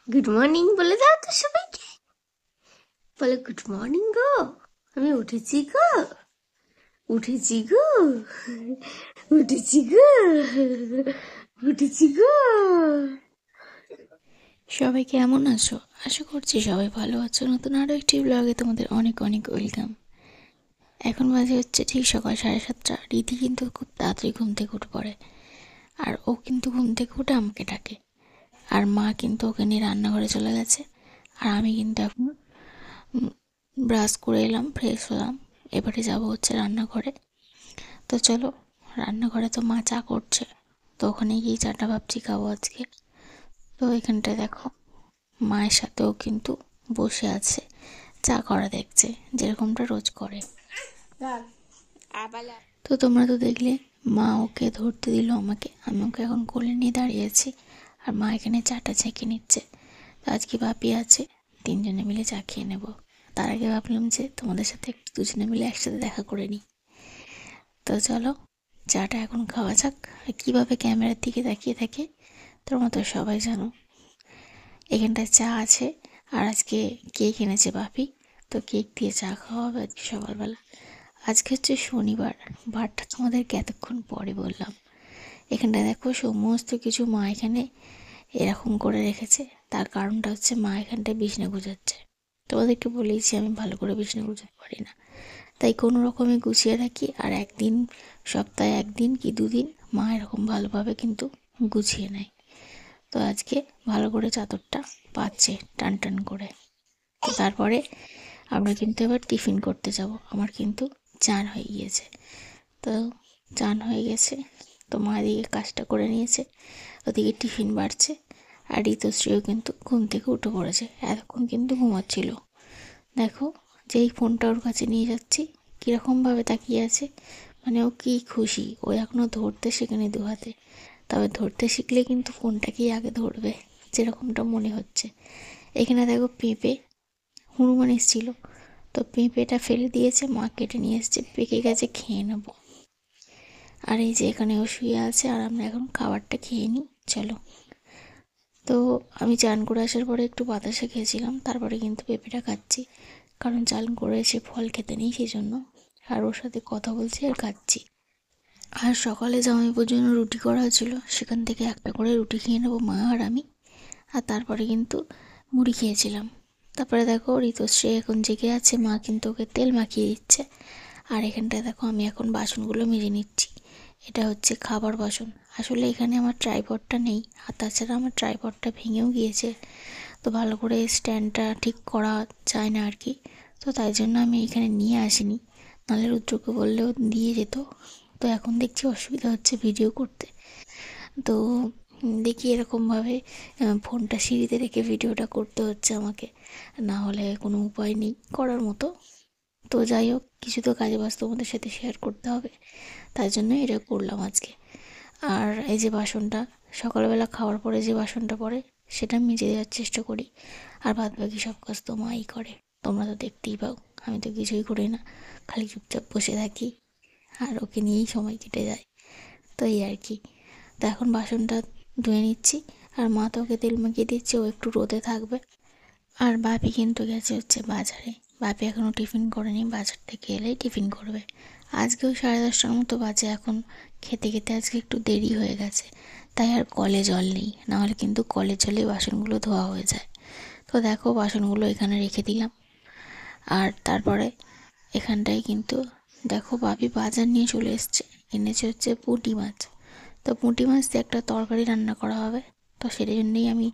Good morning বলে দাও তো সবাইকে। বলো গুড মর্নিং গো, আমি উঠেছি গো, উঠেছি গো, উঠেছি গো, উঠেছি গো। সবাই কেমন আছো? আশা করছি সবাই ভালো আছো। নতুন আরও একটি ব্লগে তোমাদের অনেক অনেক ওয়েলকাম। এখন বাজে হচ্ছে ঠিক সকাল 7:30। রীতি কিন্তু খুব তাড়াতাড়ি ঘুম থেকে উঠে পড়ে, আর ও কিন্তু ঘুম থেকে উঠে আমাকে ডাকে। আর মা কিন্তু ওকে নিয়ে রান্নাঘরে চলে গেছে। আর আমি কিন্তু এখন ব্রাশ করে এলাম, ফ্রেশ হলাম। এবারে যাব হচ্ছে রান্নাঘরে। তো চলো, রান্নাঘরে তো মা চা করছে, তো ওখানে গিয়ে চাটা ভাবছি খাবো আজকে। তো এখানটায় দেখো, মায়ের সাথেও কিন্তু বসে আছে, চা করা দেখছে, যেরকমটা রোজ করে। তো তোমরা তো দেখলে, মা ওকে ধরতে দিল আমাকে, আমি ওকে এখন কোলে নিয়ে দাঁড়িয়েছি। আর মা এখানে চাটা ছেঁকে নিচ্ছে। তো আজকে বাপি আছে, তিনজনে মিলে চা খেয়ে নেবো। তার আগে ভাবলাম যে তোমাদের সাথে একটু দুজনে মিলে একসাথে দেখা করে নিই। তো চলো, চাটা এখন খাওয়া যাক। আর কীভাবে ক্যামেরার দিকে তাকিয়ে থাকে তোমরা তো সবাই জানো। এখানটায় চা আছে, আর আজকে কেক এনেছে বাপি। তো কেক দিয়ে চা খাওয়া হবে আজকে সকালবেলা। আজকে হচ্ছে শনিবার, বারটা তোমাদেরকে এতক্ষণ পরে বললাম। এখানটায় দেখো সমস্ত কিছু মা এখানে এরকম করে রেখেছে। তার কারণটা হচ্ছে মা এখানটায় বিছানা গুছাচ্ছে। তোমাদেরকে বলেইছি আমি ভালো করে বিছানা গুছাতে পারি না, তাই কোনো রকমে গুছিয়ে রাখি। আর একদিন, সপ্তাহে একদিন কি দুদিন মা এরকম ভালোভাবে কিন্তু গুছিয়ে নেয়। তো আজকে ভালো করে চাদরটা পাচ্ছে টান টান করে। তো তারপরে আমরা কিন্তু এবার টিফিন করতে যাব। আমার কিন্তু চান হয়ে গিয়েছে। তো চান হয়ে গেছে, তো মা এদিকে কাজটা করে নিয়েছে, ওদিকে টিফিন বাড়ছে। আর ঋতুশ্রীও কিন্তু ঘুম থেকে উঠে পড়েছে, এতক্ষণ কিন্তু ঘুমাচ্ছিল। দেখো, যেই ফোনটা ওর কাছে নিয়ে যাচ্ছি কীরকমভাবে তাকিয়ে আছে, মানে ও কী খুশি। ও এখনও ধরতে শেখেনি দু হাতে, তবে ধরতে শিখলে কিন্তু ফোনটাকেই আগে ধরবে, যেরকমটা মনে হচ্ছে। এখানে দেখো পেঁপে, হনুমান এসেছিল, তো পেঁপেটা ফেলে দিয়েছে, মা কেটে নিয়ে এসছে, পেকে গেছে, খেয়ে নেবো। আর এই যে এখানে ও শুয়ে আছে, আর আমরা এখন খাবারটা খেয়ে নিই, চলো। তো আমি চান করে আসার পরে একটু বাতাসা খেয়েছিলাম, তারপরে কিন্তু পেঁপেটা খাচ্ছি, কারণ চান করে এসে ফল খেতে নেই সেই জন্য। আর ওর সাথে কথা বলছি আর খাচ্ছি। আর সকালে জামাইবাবুর জন্য রুটি করা হয়েছিল, সেখান থেকে একটা করে রুটি খেয়ে নেবো মা আর আমি। আর তারপরে কিন্তু মুড়ি খেয়েছিলাম। তারপরে দেখো ঋতুশ্রী এখন জেগে আছে, মা কিন্তু ওকে তেল মাখিয়ে দিচ্ছে। আর এখানটায় দেখো আমি এখন বাসনগুলো মেজে নিচ্ছি। এটা হচ্ছে খাবার বাসন। আসলে এখানে আমার ট্রাইপডটা নেই, আর তাছাড়া আমার ট্রাইপডটা ভেঙেও গিয়েছে, তো ভালো করে স্ট্যান্ডটা ঠিক করা যায় না আর কি। তো তাই জন্য আমি এখানে নিয়ে আসিনি, নাহলে রুদ্রকে বললেও দিয়ে যেত। তো এখন দেখছি অসুবিধা হচ্ছে ভিডিও করতে। তো দেখি এরকমভাবে ফোনটা সিঁড়িতে রেখে ভিডিওটা করতে হচ্ছে আমাকে, না হলে কোনো উপায় নেই করার মতো। তো যাই হোক, কিছু তো কাজে বাজ তোমাদের সাথে শেয়ার করতে হবে, তাই জন্য এটা করলাম আজকে। আর এই যে বাসনটা, সকালবেলা খাওয়ার পরে যে বাসনটা পড়ে সেটা মেজে দেওয়ার চেষ্টা করি। আর বাদ বাকি সব কাজ তো মাই করে, তোমরা তো দেখতেই পাও। আমি তো কিছুই করি না, খালি চুপচাপ বসে থাকি, আর ওকে নিয়েই সময় কেটে যায়। তো এই আর কি। তো এখন বাসনটা ধুয়ে নিচ্ছি, আর মা তো ওকে তেল মাখিয়ে দিচ্ছে, ও একটু রোদে থাকবে। আর বাপি কিন্তু গেছে হচ্ছে বাজারে। বাপি এখনও টিফিন করেনি, বাজার থেকে এলেই টিফিন করবে। আজকেও 10:30টার মতো বাজে এখন। খেতে খেতে আজকে একটু দেরি হয়ে গেছে, তাই আর কলে জল নেই, নাহলে কিন্তু কলের জলে বাসনগুলো ধোয়া হয়ে যায়। তো দেখো বাসনগুলো এখানে রেখে দিলাম। আর তারপরে এখানটায় কিন্তু দেখো বাপি বাজার নিয়ে চলে এসছে, এনেছে হচ্ছে পুঁটি মাছ। তো পুঁটি মাছ দিয়ে একটা তরকারি রান্না করা হবে। তো সেই জন্যই আমি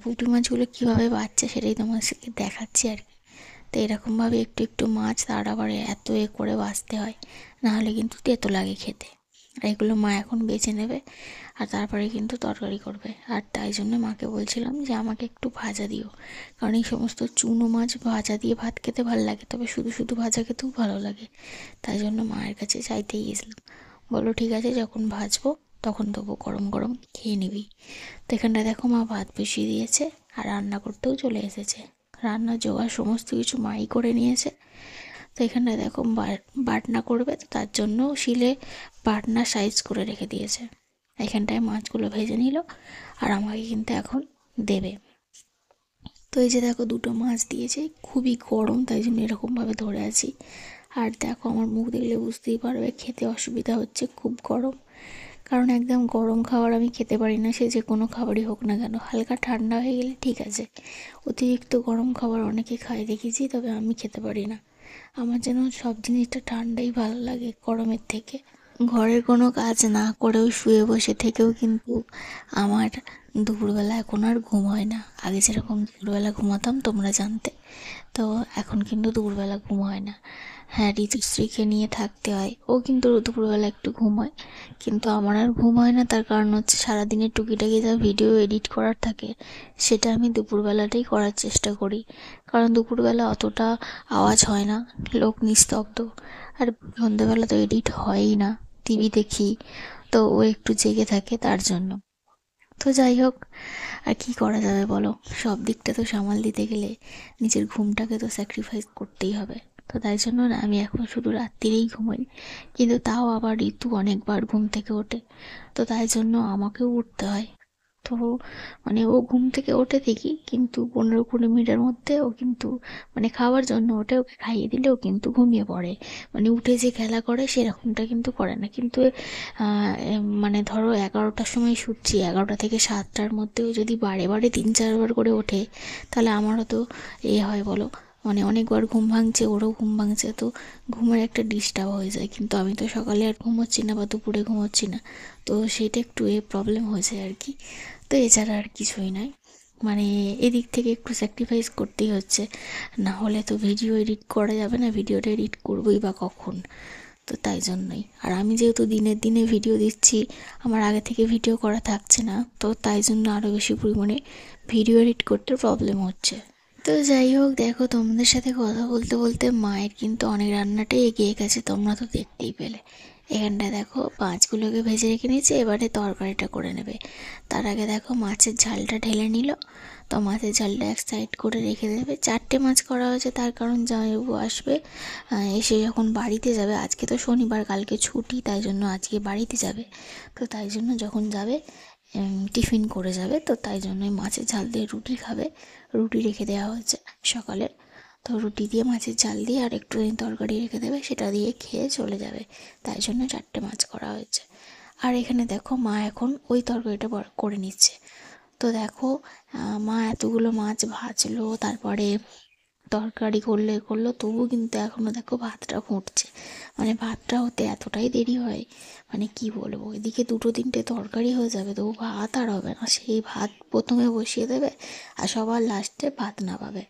পুঁটি মাছগুলো কীভাবে বাচ্ছে সেটাই তোমাদেরকে দেখাচ্ছি আর কি। তো এরকমভাবে একটু একটু মাছ, তার আবার এত করে বাছতে হয়, নাহলে কিন্তু তেতো লাগে খেতে। আর এগুলো মা এখন বেছে নেবে, আর তারপরে কিন্তু তরকারি করবে। আর তাই জন্য মাকে বলছিলাম যে আমাকে একটু ভাজা দিও, কারণ এই সমস্ত চুনো মাছ ভাজা দিয়ে ভাত খেতে ভালো লাগে, তবে শুধু শুধু ভাজা খেতেও ভালো লাগে। তাই জন্য মায়ের কাছে চাইতেই গেছিলাম। বলো ঠিক আছে, যখন ভাজবো তখন দেবো, গরম গরম খেয়ে নিবি। তো এখানটা দেখো মা ভাত বসিয়ে দিয়েছে, আর রান্না করতেও চলে এসেছে। রান্নার জোগাড় সমস্ত কিছু মাই করে নিয়েছে। তো এখানটা দেখো বাটনা করবে, তো তার জন্য শিলে বাটনা সাইজ করে রেখে দিয়েছে। এখানটায় মাছগুলো ভেজে নিল, আর আমাকে কিন্তু এখন দেবে। তো এই যে দেখো দুটো মাছ দিয়েছে, খুবই গরম তাই জন্য এরকমভাবে ধরে আছি। আর দেখো আমার মুখ দেখলে বুঝতেই পারবে খেতে অসুবিধা হচ্ছে, খুব গরম। কারণ একদম গরম খাবার আমি খেতে পারি না, সে যে কোনো খাবারই হোক না কেন। হালকা ঠান্ডা হয়ে গেলে ঠিক আছে, অতিরিক্ত গরম খাবার অনেকে খায় দেখেছি, তবে আমি খেতে পারি না। আমার যেন সব জিনিসটা ঠান্ডাই ভালো লাগে গরমের থেকে। ঘরের কোনো কাজ না করেও শুয়ে বসে থেকেও কিন্তু আমার দুপুরবেলা এখন আর ঘুম হয় না। আগে যেরকম দুপুরবেলা ঘুমাতাম তোমরা জানতে, তো এখন কিন্তু দুপুরবেলা ঘুম হয় না। হ্যাঁ, ঋতুশ্রীকে নিয়ে থাকতে হয়, ও কিন্তু দুপুরবেলা একটু ঘুমায়, কিন্তু আমার আর ঘুম হয় না। তার কারণ হচ্ছে সারাদিনের টুকিটাকি যা ভিডিও এডিট করার থাকে সেটা আমি দুপুরবেলাটাই করার চেষ্টা করি। কারণ দুপুরবেলা অতটা আওয়াজ হয় না, লোক নিস্তব্ধ। আর সন্ধ্যেবেলা তো এডিট হয়ই না, টিভি দেখি, তো ও একটু জেগে থাকে তার জন্য। তো যাই হোক, আর কি করা যাবে বলো, সব দিকটা তো সামাল দিতে গেলে নিজের ঘুমটাকে তো স্যাক্রিফাইস করতেই হবে। তো তাই জন্য না আমি এখন শুধু রাত্রিরেই ঘুমাই, কিন্তু তাও আবার ঋতু অনেকবার ঘুম থেকে ওঠে, তো তাই জন্য আমাকেও উঠতে হয়। তো মানে ও ঘুম থেকে ওঠে ঠিকই, কিন্তু 15-20 মিনিটের মধ্যে ও কিন্তু মানে খাওয়ার জন্য ওঠে, ওকে খাইয়ে দিলে ও কিন্তু ঘুমিয়ে পড়ে। মানে উঠে যে খেলা করে সেরকমটা কিন্তু করে না। কিন্তু মানে ধরো 11টার সময় শুচ্ছি, 11টা থেকে 7টার মধ্যেও যদি বারে বারে 3-4বার করে ওঠে, তাহলে আমারও তো হয় বলো, মানে অনেকবার ঘুম ভাঙছে, ওরও ঘুম ভাঙছে, তো ঘুমের একটা ডিস্টার্ব হয়ে যায়। কিন্তু আমি তো সকালে আর ঘুমোচ্ছি না বা দুপুরে ঘুমোচ্ছি না, তো সেটা একটু প্রবলেম হয়েছে আর কি। তো এছাড়া আর কিছুই নয়, মানে এদিক থেকে একটু স্যাক্রিফাইস করতেই হচ্ছে, না হলে তো ভিডিও এডিট করা যাবে না। ভিডিওটা এডিট করবোই বা কখন? তো তাই জন্যই। আর আমি যেহেতু দিনের দিনে ভিডিও দিচ্ছি, আমার আগে থেকে ভিডিও করা থাকছে না, তো তাই জন্য আরও বেশি পরিমাণে ভিডিও এডিট করতে প্রবলেম হচ্ছে। তো যাই হোক, দেখো তোমাদের সাথে কথা বলতে বলতে মায়ের কিন্তু অনেক রান্নাটাই এগিয়ে গেছে, তোমরা তো দেখতেই পেলে। এখানটায় দেখো মাছগুলোকে ভেজে রেখে নিয়েছে, এবারে তরকারিটা করে নেবে। তার আগে দেখো মাছের ঝালটা ঢেলে নিল, তো মাছের ঝালটা এক সাইড করে রেখে দেবে। 4টে মাছ করা হয়েছে, তার কারণ জামাইবাবু আসবে, এসে যখন বাড়িতে যাবে, আজকে তো শনিবার, কালকে ছুটি, তাই জন্য আজকে বাড়িতে যাবে। তো তাই জন্য যখন যাবে টিফিন করে যাবে, তো তাই জন্যই মাছের ঝাল দিয়ে রুটি খাবে। রুটি রেখে দেওয়া হয়েছে সকালের, তো রুটি দিয়ে মাছের ঝাল দিয়ে আর একটু তরকারি রেখে দেবে, সেটা দিয়ে খেয়ে চলে যাবে। তাই জন্য 4টে মাছ করা হয়েছে। আর এখানে দেখো মা এখন ওই তরকারিটা করে নিচ্ছে। তো দেখো মা এতগুলো মাছ ভাজলো, তারপরে তরকারি করলো, তবুও কিন্তু এখনও দেখো ভাতটা ফুটছে। মানে ভাতটা হতে এতটাই দেরি হয়, মানে কি বলবো, এদিকে 2-3টে তরকারি হয়ে যাবে, তবু ভাত আর হবে না। সেই ভাত প্রথমে বসিয়ে দেবে আর সবার লাস্টে ভাত নামাবে।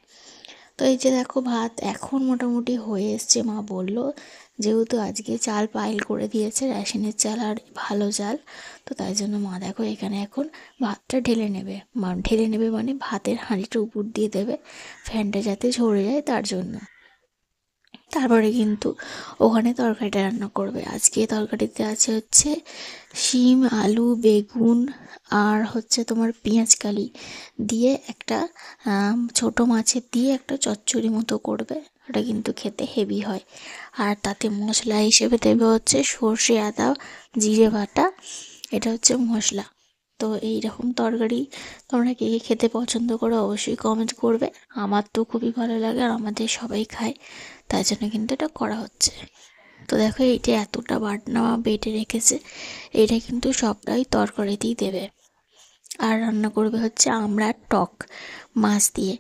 তো এই যে দেখো ভাত এখন মোটামুটি হয়ে এসছে। মা বলল যেহেতু আজকে চাল পাইল করে দিয়েছে, রেশনের চাল আর ভালো চাল, তো তাই জন্য মা দেখো এখানে এখন ভাতটা ঢেলে নেবে। ঢেলে নেবে মানে ভাতের হাঁড়িটা উপর দিয়ে দেবে, ফ্যানটা যাতে ঝরে যায় তার জন্য। তারপরে কিন্তু ওখানে তরকারিটা রান্না করবে। আজকে তরকারিতে আছে হচ্ছে শিম, আলু, বেগুন, আর হচ্ছে তোমার পেঁয়াজ কালি দিয়ে একটা ছোটো মাছের দিয়ে একটা চচ্চড়ি মতো করবে। ওটা কিন্তু খেতে হেভি হয়। আর তাতে মশলা হিসেবে দেবে হচ্ছে সর্ষে, আদা, জিরে বাটা, এটা হচ্ছে মশলা। তো এই রকম তরকারি তোমরা কে কে খেতে পছন্দ করো অবশ্যই কমেন্ট করবে। আমার তো খুবই ভালো লাগে আর আমাদের সবাই খায়, তাই জন্য কিন্তু এটা করা হচ্ছে। তো দেখো এইটা এতটা বাটনা বেটে রেখেছে, এটা কিন্তু সবটাই তরকারিতেই দেবে। আর রান্না করবে হচ্ছে আমরা টক মাছ দিয়ে।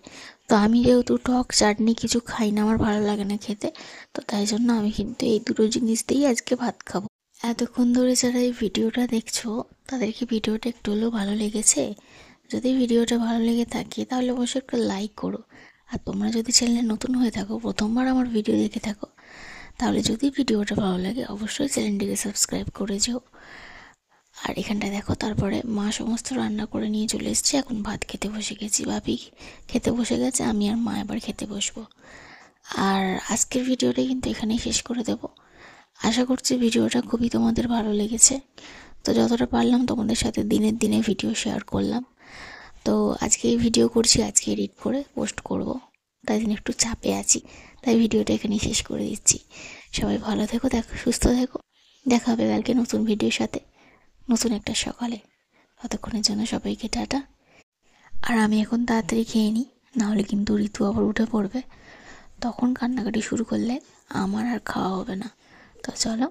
তো আমি যেহেতু টক চাটনি কিছু খাই না, আমার ভালো লাগে না খেতে, তো তাই জন্য আমি কিন্তু এই দুটো জিনিস দিয়েই আজকে ভাত খাবো। এতক্ষণ ধরে যারা এই ভিডিওটা দেখছো, তাদেরকে ভিডিওটা একটু হলেও ভালো লেগেছে? যদি ভিডিওটা ভালো লেগে থাকে তাহলে অবশ্যই একটা লাইক করো। আর তোমরা যদি চ্যানেলে নতুন হয়ে থাকো, প্রথমবার আমার ভিডিও দেখে থাকো, তাহলে যদি ভিডিওটা ভালো লাগে অবশ্যই চ্যানেলটিকে সাবস্ক্রাইব করে যেও। আর এখানটায় দেখো তারপরে মা সমস্ত রান্না করে নিয়ে চলে এসেছে, এখন ভাত খেতে বসে গেছি। ভাবি খেতে বসে গেছে, আমি আর মা এবার খেতে বসবো। আর আজকের ভিডিওটা কিন্তু এখানেই শেষ করে দেব। আশা করছি ভিডিওটা খুবই তোমাদের ভালো লেগেছে। তো যতটা পারলাম তোমাদের সাথে দিনের দিনে ভিডিও শেয়ার করলাম। তো আজকে ভিডিও করছি, আজকে এডিট করে পোস্ট করব, তাই জন্য একটু চাপে আছি, তাই ভিডিওটা এখানেই শেষ করে দিচ্ছি। সবাই ভালো থেকো, দেখো সুস্থ থেকো, দেখা হবে কালকে নতুন ভিডিওর সাথে, নতুন একটা সকালে। ততক্ষণের জন্য সবাইকে টাটা। আর আমি এখন তাড়াতাড়ি খেয়ে নিই, নাহলে কিন্তু ঋতু আবার উঠে পড়বে, তখন কান্নাকাটি শুরু করলে আমার আর খাওয়া হবে না। তো চলো